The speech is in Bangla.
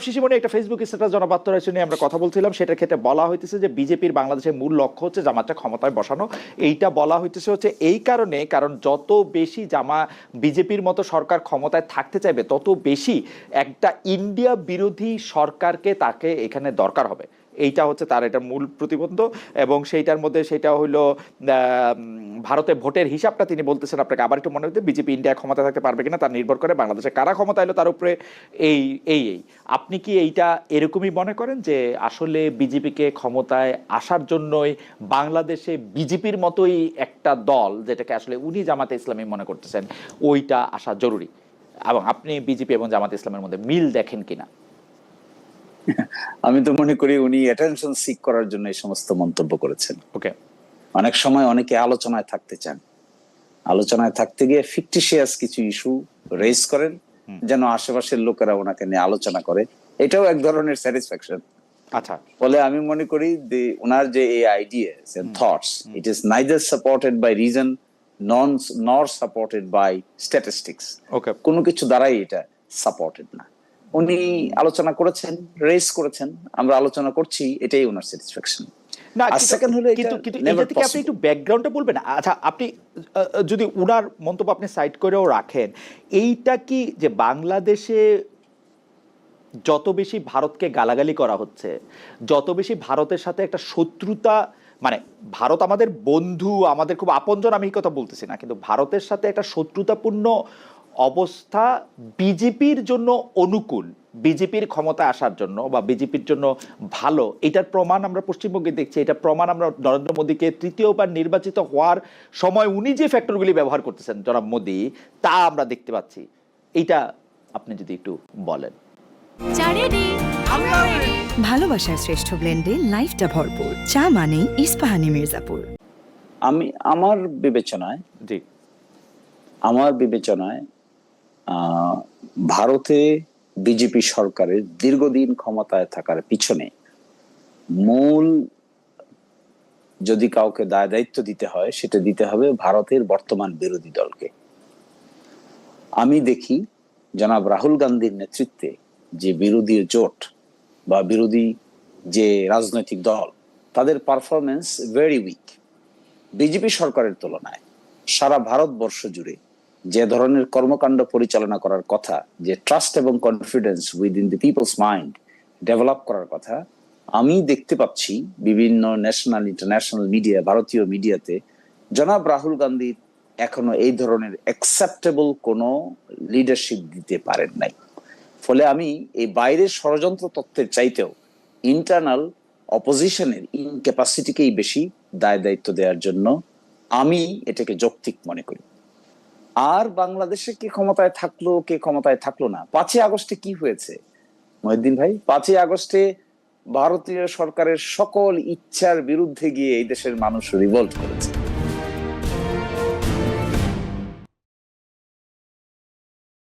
শিশিমণি একটা ফেসবুক স্ট্যাটাস জনাব আক্তার হোসেন নিয়ে আমরা কথা বলছিলাম, সেটার ক্ষেত্রে বলা হইতেছে যে বিজেপির বাংলাদেশের মূল লক্ষ্য হচ্ছে জামাতটা ক্ষমতায় বসানো। এইটা বলা হইতেছে হচ্ছে এই কারণে, কারণ যত বেশি বিজেপির মতো সরকার ক্ষমতায় থাকতে চাইবে তত বেশি একটা ইন্ডিয়া বিরোধী সরকারকে তাকে এখানে দরকার হবে। এইটা হচ্ছে তার এটা মূল প্রতিবন্ধ। এবং সেইটার মধ্যে সেটা হইলো ভারতে ভোটের হিসাবটা তিনি বলতেছেন, আপনাকে আবার একটু মনে হতে, বিজেপি ইন্ডিয়া ক্ষমতা থাকতে পারবে কিনা তার নির্ভর করে বাংলাদেশে কারা ক্ষমতা এলো তার উপরে। এই এই এই আপনি কি এইটা এরকমই মনে করেন যে আসলে বিজেপিকে ক্ষমতায় আসার জন্যই বাংলাদেশে বিজেপির মতোই একটা দল, যেটাকে আসলে উনি জামাতে ইসলামী মনে করতেছেন, ওইটা আসা জরুরি? এবং আপনি বিজেপি এবং জামাতে ইসলামের মধ্যে মিল দেখেন কিনা? আমি তো মনে করি উনি অ্যাটেনশন সিক করার জন্য এই সমস্ত মন্তব্য করেছেন। ওকে, অনেক সময় অনেকে আলোচনায় থাকতে চান, আলোচনায় থাকতে গিয়ে ফিকটিশিয়াস কিছু ইস্যু রেজ করেন যেন আশেপাশের লোকেরা ওনাকে নিয়ে আলোচনা করে। এটাও এক ধরনের স্যাটিসফ্যাকশন। আচ্ছা, ফলে আমি মনে করি যে ওনার যে এই ideas and thoughts, it is neither supported by reason nor supported by statistics. Okay, কোনো কিছু দ্বারাই এটা সাপোর্টেড না। উনি আলোচনা করেছেন, রেজ করেছেন, আমরা আলোচনা করছি, এটাই ওনার স্যাটিসফ্যাকশন। না আর সেকেন্ড হলো কিন্তু কিন্তু এটা থেকে আপনি একটু ব্যাকগ্রাউন্ডটা বলবেন। আচ্ছা, আপনি যদি উনার মন্তব্য আপনি সাইড করেও রাখেন, এইটা কি যে বাংলাদেশে যত বেশি ভারতকে গালাগালি করা হচ্ছে, যত বেশি ভারতের সাথে একটা শত্রুতা, মানে ভারত আমাদের বন্ধু, আমাদের খুব আপনজন, আমি এই কথা বলতেছি না, কিন্তু ভারতের সাথে একটা শত্রুতাপূর্ণ অবস্থা বিজেপির জন্য অনুকূল, বিজেপির ক্ষমতায় আসার জন্য বা বিজেপির জন্য ভালো, এটার প্রমাণ আমরা পশ্চিমবঙ্গে দেখছি। এটা প্রমাণ আমরা নরেন্দ্র মোদীকে তৃতীয়বার নির্বাচিত হওয়ার সময় উনি যে ফ্যাক্টরগুলি ব্যবহার করতেছেন জনাব মোদী, তা আমরা দেখতে পাচ্ছি। এইটা আপনি যদি একটু বলেন। ভালোবাসার শ্রেষ্ঠ ব্লেন্ডে লাইফটা ভরপুর। চা মানে ইস্পাহানি মির্জাপুর। আমি আমার বিবেচনায় ভারতে বিজেপি সরকারের দীর্ঘদিন ক্ষমতায় থাকার পিছনে মূল, যদি কাউকে দায় দায়িত্ব দিতে হয়, সেটা দিতে হবে ভারতের বর্তমান বিরোধী দলকে। আমি দেখি জনাব রাহুল গান্ধীর নেতৃত্বে যে বিরোধী জোট বা বিরোধী যে রাজনৈতিক দল, তাদের পারফরমেন্স ভেরি উইক বিজেপি সরকারের তুলনায়। সারা ভারতবর্ষ জুড়ে যে ধরনের কর্মকাণ্ড পরিচালনা করার কথা, যে ট্রাস্ট এবং confidence within the people's mind develop করার কথা, আমি দেখতে পাচ্ছি বিভিন্ন ন্যাশনাল ইন্টারন্যাশনাল মিডিয়া, ভারতীয় মিডিয়াতে জনাব রাহুল গান্ধী এখনো এই ধরনের অ্যাকসেপ্টেবল কোনো লিডারশিপ দিতে পারেন নাই। ফলে আমি এই বাইরের ষড়যন্ত্র তত্ত্বের চাইতেও ইন্টারনাল অপোজিশনের ইনক্যাপাসিটিকেই বেশি দায় দায়িত্ব দেওয়ার জন্য আমি এটাকে যৌক্তিক মনে করি। আর বাংলাদেশে কে ক্ষমতায় থাকলো কে ক্ষমতায় থাকলো না, 5ই আগস্টে কি হয়েছে মহিউদ্দিন ভাই? 5ই আগস্টে ভারতীয় সরকারের সকল ইচ্ছার বিরুদ্ধে গিয়ে এই দেশের মানুষ রিভল্ট করেছে।